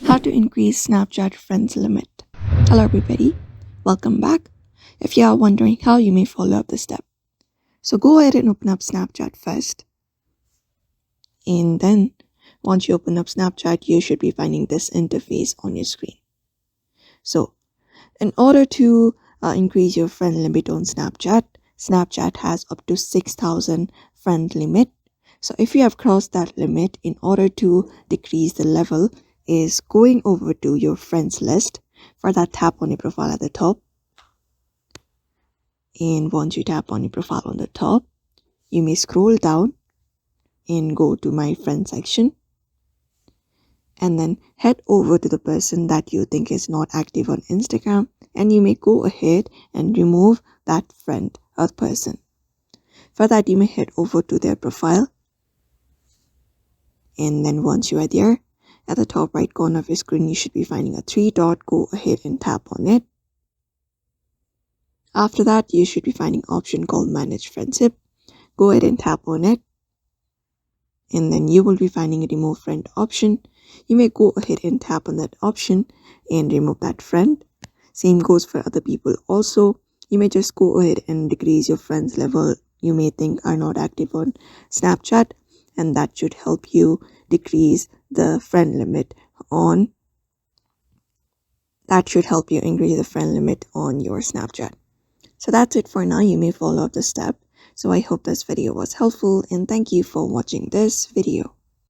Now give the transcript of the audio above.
How to increase Snapchat friends limit. Hello everybody, welcome back. If you are wondering how, you may follow up the step. So go ahead and open up Snapchat first. And then once you open up Snapchat, you should be finding this interface on your screen. So in order to increase your friend limit on Snapchat, Snapchat has up to 6,000 friend limit. So if you have crossed that limit, in order to decrease the level is going over to your friends list. For that, tap on your profile at the top. And once you tap on your profile on the top, you may scroll down and go to my friend section. And then head over to the person that you think is not active on Instagram, and you may go ahead and remove that friend or person. For that, you may head over to their profile. And then once you are there, at the top right corner of your screen, you should be finding a 3 dot. Go ahead and tap on it. After that, you should be finding an option called Manage Friendship. Go ahead and tap on it. And then you will be finding a Remove Friend option. You may go ahead and tap on that option and remove that friend. Same goes for other people also. You may just go ahead and decrease your friends level you may think are not active on Snapchat, and that should help you decrease the friend limit on increase the friend limit on your Snapchat. So that's it for now. You may follow up the step. So I hope this video was helpful, and thank you for watching this video.